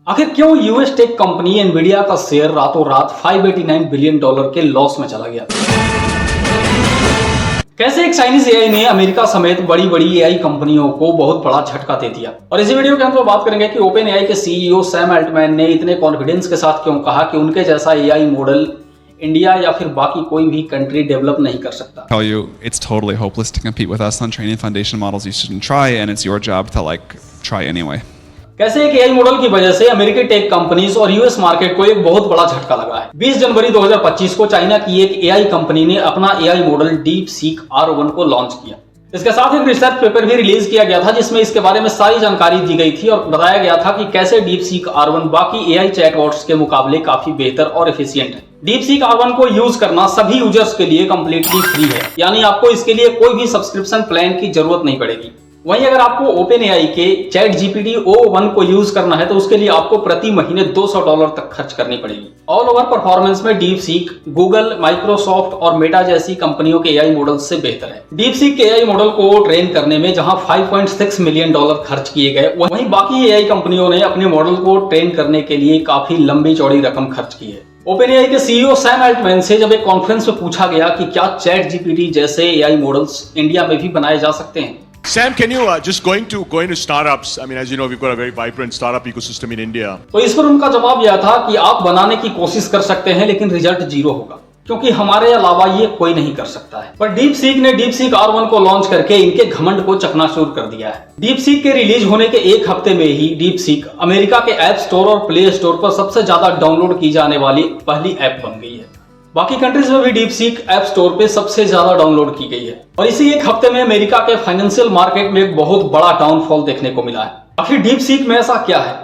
आखिर क्यों US tech company Nvidia का शेयर रातों रात $589 बिलियन के लॉस में चला गया? कैसे एक चाइनीज एआई ने अमेरिका समेत बड़ी बड़ी एआई कंपनियों को बहुत बड़ा झटका दे दिया? और इसी वीडियो के अंत में बात करेंगे कि ओपन एआई के सीईओ सैम अल्टमैन ने इतने कॉन्फिडेंस के साथ क्यों कहा कि उनके जैसा एआई मॉडल इंडिया या फिर बाकी कोई भी कंट्री डेवलप नहीं कर सकता। Tell you it's totally hopeless to compete with us on training foundation models you shouldn't try, and it's your job to try anyway. कैसे एक एआई मॉडल की वजह से अमेरिकी टेक कंपनीज और यूएस मार्केट को एक बहुत बड़ा झटका लगा है। 20 जनवरी 2025 को चाइना की एक एआई कंपनी ने अपना एआई मॉडल DeepSeek R1 को लॉन्च किया। इसके साथ एक रिसर्च पेपर भी रिलीज किया गया था जिसमें इसके बारे में सारी जानकारी दी गई थी और बताया गया था कि कैसे DeepSeek R1 बाकी एआई चैटबॉट्स के मुकाबले काफी बेहतर और एफिशिएंट है। DeepSeek R1 को यूज करना सभी यूजर्स के लिए कंप्लीटली फ्री है, यानी आपको इसके लिए कोई भी सब्सक्रिप्शन प्लान की जरूरत नहीं पड़ेगी। वहीं अगर आपको OpenAI के ChatGPT O1 को यूज करना है तो उसके लिए आपको प्रति महीने $200 तक खर्च करनी पड़ेगी। ऑल ओवर परफॉर्मेंस में DeepSeek गूगल, माइक्रोसॉफ्ट और मेटा जैसी कंपनियों के एआई मॉडल से बेहतर है। DeepSeek के एआई मॉडल को ट्रेन करने में जहां $5.6 मिलियन खर्च किए गए, वहीं बाकी एआई कंपनियों ने अपने मॉडल को ट्रेन करने के लिए काफी लंबी चौड़ी रकम खर्च की है। OpenAI के सीईओ सैम अल्टमैन से जब एक कॉन्फ्रेंस में पूछा गया कि क्या ChatGPT जैसे एआई मॉडल्स इंडिया में भी बनाए जा सकते हैं। Sam, can you just going to startups? I mean, as you know, we've got a very vibrant startup ecosystem in India. तो इस पर उनका जवाब यह था कि आप बनाने की कोशिश कर सकते हैं लेकिन रिजल्ट 0 होगा, क्योंकि हमारे अलावा ये कोई नहीं कर सकता है। पर DeepSeek ने DeepSeek R1 को लॉन्च करके इनके घमंड को चकनाचूर कर दिया है। DeepSeek के रिलीज होने के एक हफ्ते में ही DeepSeek अमेरिका के ऐप स्टोर और प्ले स्टोर पर सबसे ज्यादा डाउनलोड की जाने वाली पहली ऐप बन गई है। बाकी कंट्रीज में भी DeepSeek ऐप स्टोर पे सबसे ज्यादा डाउनलोड की गई है और इसी एक हफ्ते में अमेरिका के फाइनेंशियल मार्केट में एक बहुत बड़ा डाउनफॉल देखने को मिला है। आखिर DeepSeek में ऐसा क्या है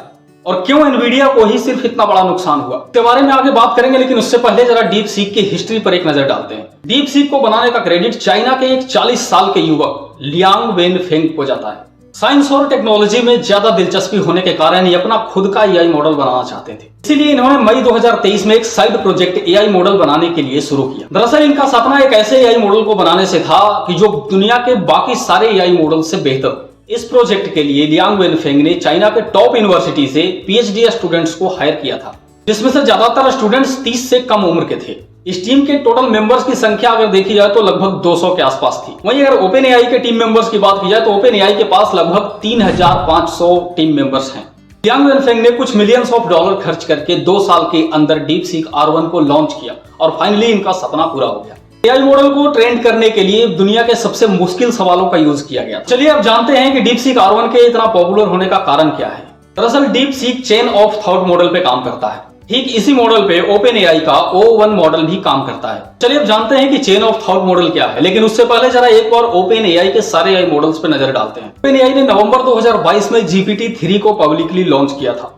और क्यों एनवीडिया को ही सिर्फ इतना बड़ा नुकसान हुआ, इसके बारे में आगे बात करेंगे, लेकिन उससे पहले जरा DeepSeek की हिस्ट्री पर एक नजर डालते हैं। DeepSeek को बनाने का क्रेडिट चाइना के एक 40 साल के युवक लियांग वेनफेंग को जाता है। साइंस और टेक्नोलॉजी में ज्यादा दिलचस्पी होने के कारण ये अपना खुद का एआई मॉडल बनाना चाहते थे, इसीलिए इन्होंने मई 2023 में एक साइड प्रोजेक्ट एआई मॉडल बनाने के लिए शुरू किया। दरअसल इनका सपना एक ऐसे एआई मॉडल को बनाने से था कि जो दुनिया के बाकी सारे एआई मॉडल से बेहतर हो। इस प्रोजेक्ट के लिए लियांग वेनफेंग ने चाइना के टॉप यूनिवर्सिटी से PhD स्टूडेंट्स को हायर किया था, जिसमें से ज्यादातर स्टूडेंट्स 30 से कम उम्र के थे। इस टीम के टोटल मेंबर्स की संख्या अगर देखी जाए तो लगभग 200 के आसपास थी। वहीं अगर OpenAI के टीम मेंबर्स की बात की जाए तो OpenAI के पास लगभग 3500 टीम मेंबर्स हैं। लियांग वेनफेंग ने कुछ मिलियंस ऑफ डॉलर खर्च करके 2 साल के अंदर DeepSeek R1 को लॉन्च किया और फाइनली इनका सपना पूरा हो गया। एआई मॉडल को ट्रेन करने के लिए दुनिया के सबसे मुश्किल सवालों का यूज किया गया। चलिए अब जानते हैं कि DeepSeek R1 के इतना पॉपुलर होने का कारण क्या है। दरअसल DeepSeek chain of thought model पे काम करता है। ठीक इसी मॉडल पे OpenAI का O1 मॉडल भी काम करता है। चलिए अब जानते हैं कि चेन ऑफ थॉट मॉडल क्या है, लेकिन उससे पहले जरा एक बार OpenAI के सारे AI मॉडल्स पे नजर डालते हैं। OpenAI ने नवंबर 2022 में GPT-3 को पब्लिकली लॉन्च किया था।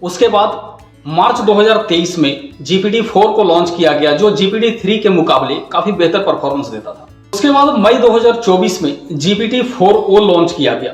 उसके बाद मार्च 2023 में GPT-4 को लॉन्च किया गया, जो GPT-3 के मुकाबले काफी बेहतर परफॉर्मेंस देता था। उसके बाद मई 2024 में GPT-4o लॉन्च किया गया,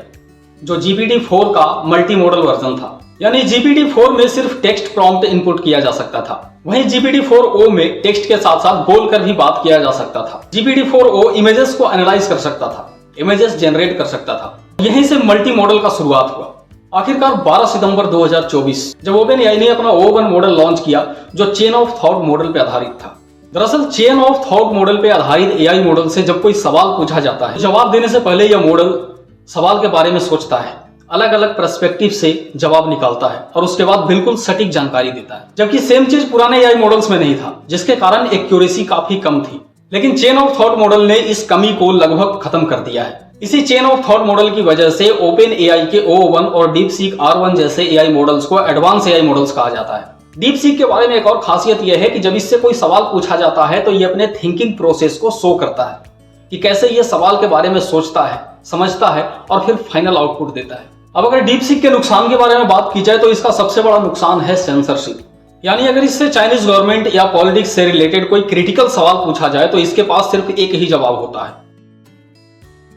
जो GPT-4 का मल्टी मॉडल वर्जन था। यानी GPT-4 में सिर्फ टेक्स्ट प्रॉम्प्ट इनपुट किया जा सकता था, वहीं GPT-4o में टेक्स्ट के साथ साथ बोलकर भी बात किया जा सकता था। GPT-4o इमेजेस को एनालाइज कर सकता था, इमेजेस जनरेट कर सकता था। यहीं से मल्टी मॉडल का शुरुआत हुआ। आखिरकार 12 सितंबर 2024 जब OpenAI ने अपना O1 मॉडल लॉन्च किया, जो चेन ऑफ थॉट मॉडल पे आधारित था। दरअसल चेन ऑफ थॉट मॉडल पे आधारित एआई मॉडल से जब कोई सवाल पूछा जाता है, जवाब देने से पहले यह मॉडल सवाल के बारे में सोचता है, अलग अलग पर्सपेक्टिव से जवाब निकालता है और उसके बाद बिल्कुल सटीक जानकारी देता है। जबकि सेम चीज पुराने एआई मॉडल्स में नहीं था, जिसके कारण एक्यूरेसी काफी कम थी। लेकिन चेन ऑफ थॉट मॉडल ने इस कमी को लगभग खत्म कर दिया है। इसी चेन ऑफ थॉट मॉडल की वजह से OpenAI के O1 और DeepSeek R1 जैसे एआई मॉडल्स को एडवांस एआई मॉडल्स कहा जाता है। DeepSeek के बारे में एक और खासियत यह है कि जब इससे कोई सवाल पूछा जाता है तो ये अपने थिंकिंग प्रोसेस को शो करता है कि कैसे ये सवाल के बारे में सोचता है, समझता है और फिर फाइनल आउटपुट देता है। अब अगर DeepSeek के नुकसान के बारे में बात की जाए तो इसका सबसे बड़ा नुकसान है सेंसरशिप। यानी अगर इससे चाइनीज गवर्नमेंट या पॉलिटिक्स से रिलेटेड कोई क्रिटिकल सवाल पूछा जाए तो इसके पास सिर्फ एक ही जवाब होता है।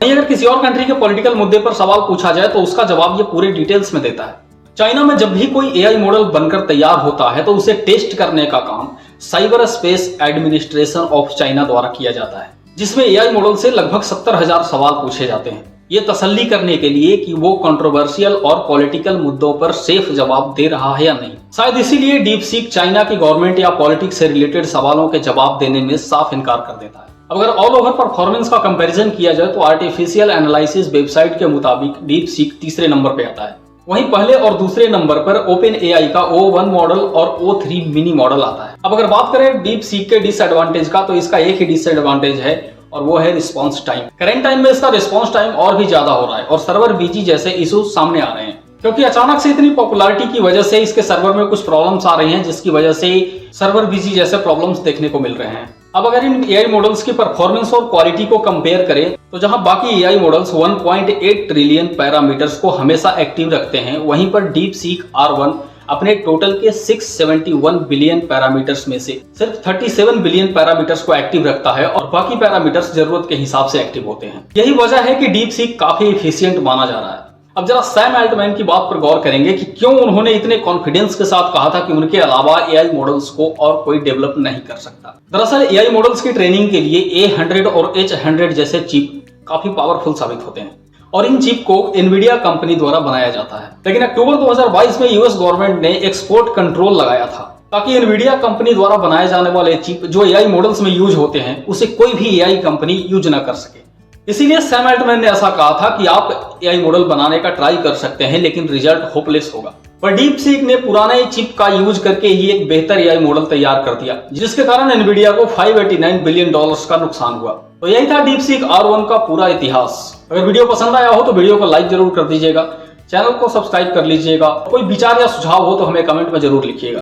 वहीं अगर किसी और कंट्री के पॉलिटिकल मुद्दे पर सवाल पूछा जाए तो उसका जवाब ये पूरे डिटेल्स में देता है। चाइना में जब भी कोई एआई मॉडल बनकर तैयार होता है तो उसे टेस्ट करने का काम cyber space administration of China द्वारा किया जाता है, जिसमें एआई मॉडल से लगभग 70,000 सवाल पूछे जाते हैं। ये तसल्ली करने के लिए कि वो कंट्रोवर्शियल और पॉलिटिकल मुद्दों पर सेफ जवाब दे रहा है या नहीं। शायद इसीलिए डीप सीक चाइना की गवर्नमेंट या पॉलिटिक्स से रिलेटेड सवालों के जवाब देने में साफ इनकार कर देता है। अगर ऑल ओवर परफॉर्मेंस का कंपैरिजन किया जाए तो आर्टिफिशियल एनालिसिस वेबसाइट के मुताबिक डीप सीक तीसरे नंबर पे आता है। वहीं पहले और दूसरे नंबर पर ओपन एआई का O1 मॉडल और O3 मिनी मॉडल आता है। अब अगर बात करें डीप सीक के डिसएडवांटेज का, तो इसका एक ही डिसएडवांटेज है और वो है रिस्पांस टाइम। करंट टाइम में इसका रिस्पांस टाइम और भी ज्यादा हो रहा है और सर्वर बीजी जैसे इश्यूज सामने आ रहे हैं, क्योंकि अचानक से इतनी पॉपुलैरिटी की वजह से इसके सर्वर में कुछ प्रॉब्लम्स आ रही हैं, जिसकी वजह से सर्वर बीजी जैसे प्रॉब्लम्स देखने को मिल रहे हैं। अब अगर इन एआई मॉडल्स की परफॉर्मेंस और क्वालिटी को कंपेयर करें, तो जहां बाकी एआई मॉडल्स 1.8 ट्रिलियन पैरामीटर्स को हमेशा एक्टिव रखते हैं, वहीं पर डीप सीक R1 अपने टोटल के 671 बिलियन पैरामीटर्स में से सिर्फ 37 बिलियन पैरामीटर्स को एक्टिव रखता है और बाकी पैरामीटर्स जरूरत के हिसाब से एक्टिव होते हैं। यही वजह है कि डीप सीक काफी एफिशिएंट माना जा रहा है। अब जरा सैम अल्टमैन की बात पर गौर करेंगे कि क्यों उन्होंने इतने कॉन्फिडेंस के साथ कहा था कि उनके अलावा एआई मॉडल्स को और कोई डेवलप नहीं कर सकता। दरअसल एआई मॉडल्स की ट्रेनिंग के लिए A100 और H100 जैसे चिप काफी पावरफुल साबित होते हैं और इन चिप को एनवीडिया कंपनी द्वारा बनाया जाता है। लेकिन अक्टूबर 2022 में यूएस गवर्नमेंट ने एक्सपोर्ट कंट्रोल लगाया था ताकि एनवीडिया कंपनी द्वारा बनाए जाने वाले चिप जो एआई मॉडल्स में यूज होते हैं उसे कोई भी एआई कंपनी यूज न कर सके। इसीलिए सैम अल्टमैन ने ऐसा कहा था कि आप एआई मॉडल बनाने का ट्राई कर सकते हैं, लेकिन रिजल्ट होपलेस होगा। पर डीप सीक ने पुराने चिप का यूज करके ही एक बेहतर एआई मॉडल तैयार कर दिया, जिसके कारण एनवीडिया को $589 बिलियन का नुकसान हुआ। तो यही था डीप सीक R1 का पूरा इतिहास। अगर वीडियो पसंद आया हो तो वीडियो को लाइक जरूर कर दीजिएगा, चैनल को सब्सक्राइब कर लीजिएगा। कोई विचार या सुझाव हो तो हमें कमेंट में जरूर लिखिएगा।